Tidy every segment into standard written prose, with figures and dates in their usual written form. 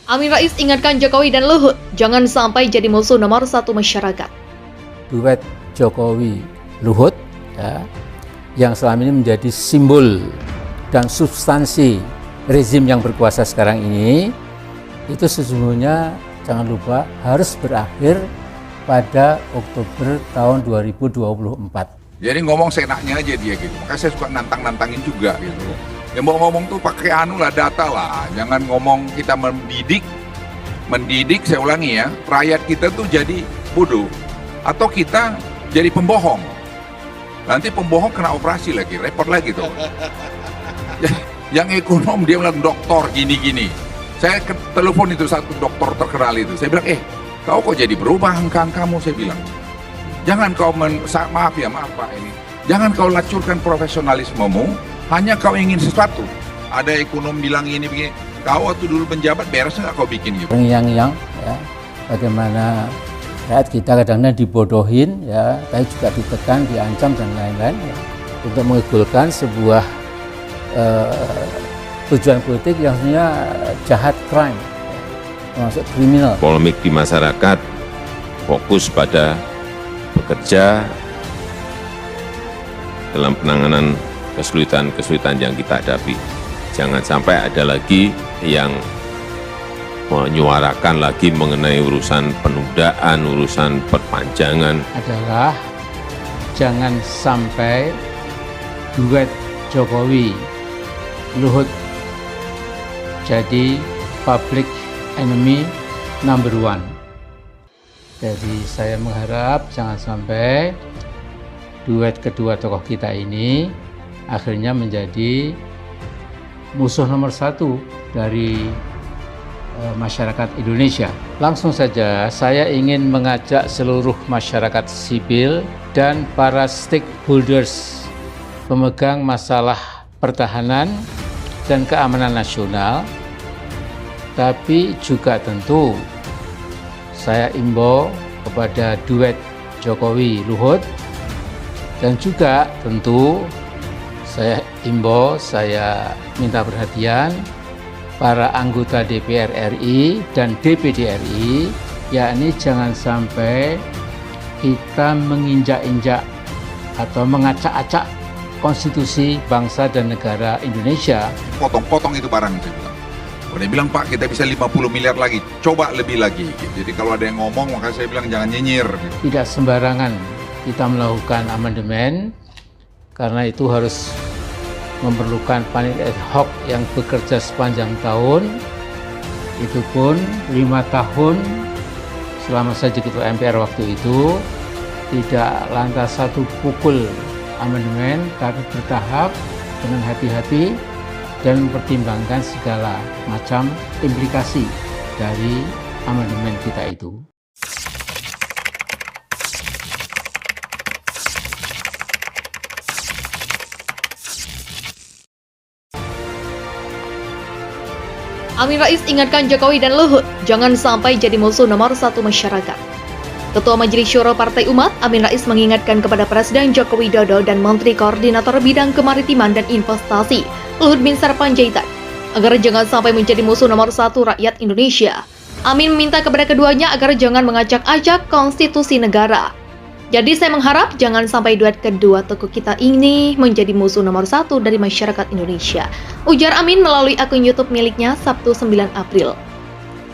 Amin Rais ingatkan Jokowi dan Luhut, jangan sampai jadi musuh nomor satu masyarakat. Duet Jokowi Luhut ya, yang selama ini menjadi simbol dan substansi rezim yang berkuasa sekarang ini, itu sesungguhnya jangan lupa harus berakhir pada Oktober tahun 2024. Jadi ngomong seenaknya aja dia gitu. Makanya saya suka nantang-nantangin juga gitu. Ya mau ngomong tuh pakai data lah. Jangan ngomong kita mendidik saya ulangi ya, rakyat kita tuh jadi bodoh atau kita jadi pembohong. Nanti pembohong kena operasi lagi, repot lagi tuh. Yang ekonom dia bilang dokter gini-gini. Saya telepon itu satu dokter terkenal itu. Saya bilang, kau kok jadi berubah angka-angkamu, saya bilang. Jangan kau maaf Pak ini. Jangan kau lacurkan profesionalismemu, hanya kau ingin sesuatu. Ada ekonom bilang ini begini, kau waktu dulu menjabat beres nggak kau bikin gitu. Yang ya, bagaimana rakyat kita kadang-kadang dibodohin ya, tapi juga ditekan, diancam dan lain-lain ya, untuk mengegulkan sebuah tujuan politik yang sebenarnya jahat, crime, termasuk kriminal. Polemik di masyarakat fokus pada bekerja dalam penanganan kesulitan-kesulitan yang kita hadapi. Jangan sampai ada lagi yang menyuarakan lagi mengenai urusan penundaan, urusan perpanjangan. Adalah jangan sampai duet Jokowi Luhut jadi public enemy number one. Jadi saya mengharap jangan sampai duet kedua tokoh kita ini akhirnya menjadi musuh nomor satu dari masyarakat Indonesia. Langsung saja saya ingin mengajak seluruh masyarakat sipil dan para stakeholders pemegang masalah pertahanan dan keamanan nasional, tapi juga tentu saya imbau kepada duet Jokowi Luhut, dan juga tentu saya imbau, saya minta perhatian para anggota DPR RI dan DPD RI, yakni jangan sampai kita menginjak-injak atau mengacak-acak konstitusi bangsa dan negara Indonesia. Potong-potong itu barang, saya bilang. Kalau dia bilang, Pak, kita bisa 50 miliar lagi, coba lebih lagi. Jadi kalau ada yang ngomong, maka saya bilang jangan nyinyir. Tidak sembarangan kita melakukan amandemen, karena itu harus memerlukan panitia ad hoc yang bekerja sepanjang tahun. Itu pun 5 tahun selama saya jadi ketua MPR waktu itu, tidak lantas satu pukul amandemen, tapi bertahap dengan hati-hati dan mempertimbangkan segala macam implikasi dari amandemen kita itu. Amin Rais ingatkan Jokowi dan Luhut, jangan sampai jadi musuh nomor satu masyarakat. Ketua Majelis Syuro Partai Umat, Amin Rais mengingatkan kepada Presiden Joko Widodo dan Menteri Koordinator Bidang Kemaritiman dan Investasi, Luhut Binsar Panjaitan, agar jangan sampai menjadi musuh nomor satu rakyat Indonesia. Amin meminta kepada keduanya agar jangan mengacak-acak konstitusi negara. Jadi saya mengharap jangan sampai duet kedua tokoh kita ini menjadi musuh nomor satu dari masyarakat Indonesia, ujar Amin melalui akun YouTube miliknya Sabtu 9 April.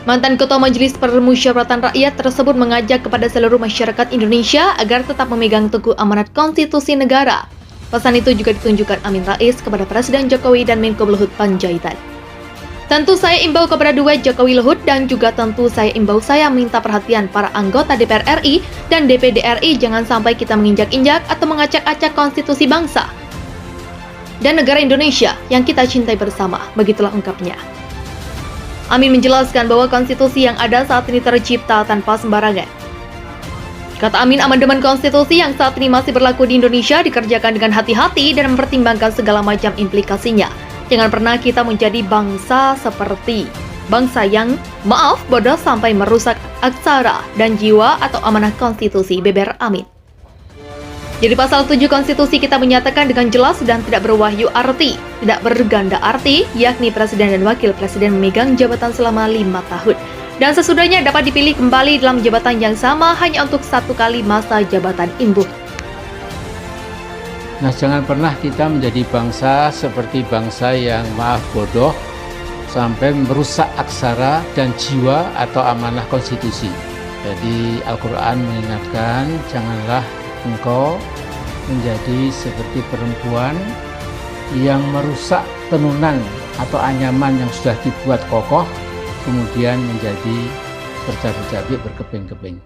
Mantan Ketua Majelis Permusyawaratan Rakyat tersebut mengajak kepada seluruh masyarakat Indonesia agar tetap memegang teguh amanat konstitusi negara. Pesan itu juga ditunjukkan Amin Rais kepada Presiden Jokowi dan Menko Luhut Panjaitan. Tentu saya imbau kepada duet Jokowi Luhut, dan juga tentu saya minta perhatian para anggota DPR RI dan DPD RI, jangan sampai kita menginjak-injak atau mengacak-acak konstitusi bangsa dan negara Indonesia yang kita cintai bersama, begitulah ungkapnya. Amin menjelaskan bahwa konstitusi yang ada saat ini tercipta tanpa sembarangan. Kata Amin, amandemen konstitusi yang saat ini masih berlaku di Indonesia dikerjakan dengan hati-hati dan mempertimbangkan segala macam implikasinya. Jangan pernah kita menjadi bangsa seperti bangsa yang, maaf, bodoh sampai merusak aksara dan jiwa atau amanah konstitusi, beber Amin. Jadi pasal 7 konstitusi kita menyatakan dengan jelas dan tidak berwahyu arti, tidak berganda arti, yakni presiden dan wakil presiden memegang jabatan selama 5 tahun. Dan sesudahnya dapat dipilih kembali dalam jabatan yang sama hanya untuk 1 kali masa jabatan imbuh. Nah, jangan pernah kita menjadi bangsa seperti bangsa yang maaf bodoh sampai merusak aksara dan jiwa atau amanah konstitusi. Jadi Al-Quran mengingatkan, janganlah engkau menjadi seperti perempuan yang merusak tenunan atau anyaman yang sudah dibuat kokoh, kemudian menjadi bercabik-cabik, berkeping-keping.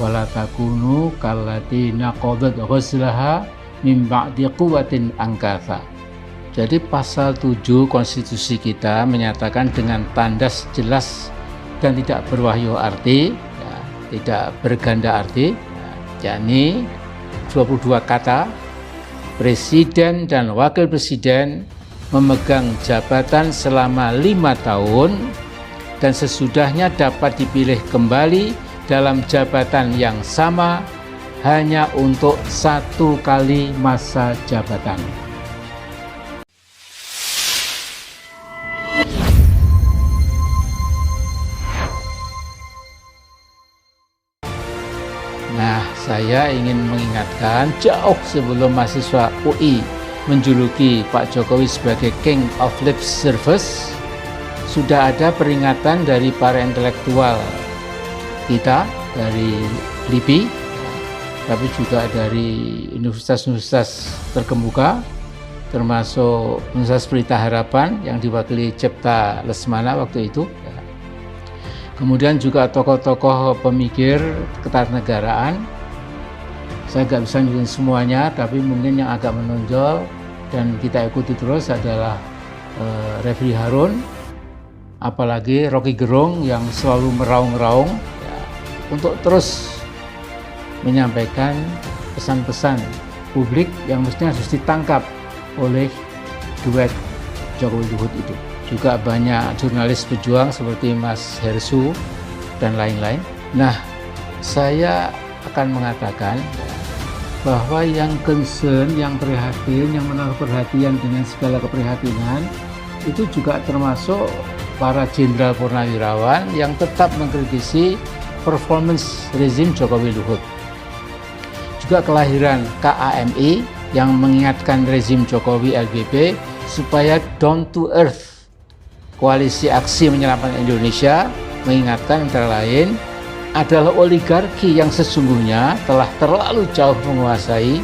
Wala takunu kallati naqadat ghazlaha min ba'di quwwatin angkatha. Jadi pasal 7 konstitusi kita menyatakan dengan tandas jelas dan tidak berwahyu arti, ya, tidak berganda arti, yakni 22 kata, presiden dan wakil presiden memegang jabatan selama 5 tahun dan sesudahnya dapat dipilih kembali dalam jabatan yang sama hanya untuk 1 kali masa jabatan. Nah, saya ingin mengingatkan jauh sebelum mahasiswa UI menjuluki Pak Jokowi sebagai King of Lip Service, sudah ada peringatan dari para intelektual kita, dari LIPI, tapi juga dari universitas-universitas terkemuka, termasuk Universitas Pelita Harapan yang diwakili Cipta Lesmana waktu itu. Kemudian juga tokoh-tokoh pemikir ketatanegaraan. Saya nggak bisa nyebutin semuanya, tapi mungkin yang agak menonjol dan kita ikuti terus adalah Refli Harun, apalagi Rocky Gerung yang selalu meraung-raung ya, untuk terus menyampaikan pesan-pesan publik yang mestinya harus ditangkap oleh duet Jokowi Luhut itu. Juga banyak jurnalis pejuang seperti Mas Hersu dan lain-lain. Nah, saya akan mengatakan bahwa yang concern, yang prihatin, yang menaruh perhatian dengan segala keprihatinan itu juga termasuk para jenderal purnawirawan yang tetap mengkritisi performance rezim Jokowi Luhut. Juga kelahiran KAMI yang mengingatkan rezim Jokowi LBP supaya down to earth. Koalisi Aksi Menyelamatkan Indonesia mengingatkan antara lain adalah oligarki yang sesungguhnya telah terlalu jauh menguasai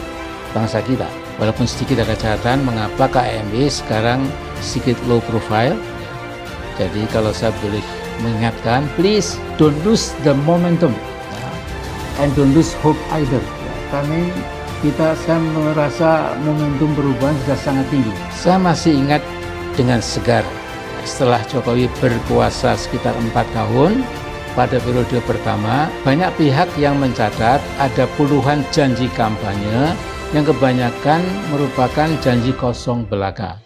bangsa kita. Walaupun sedikit ada catatan mengapa KMI sekarang sedikit low profile. Jadi kalau saya boleh mengingatkan, please don't lose the momentum and don't lose hope either. Karena saya merasa momentum perubahan sudah sangat tinggi. Saya masih ingat dengan segar setelah Jokowi berkuasa sekitar 4 tahun, pada periode pertama, banyak pihak yang mencatat ada puluhan janji kampanye yang kebanyakan merupakan janji kosong belaka.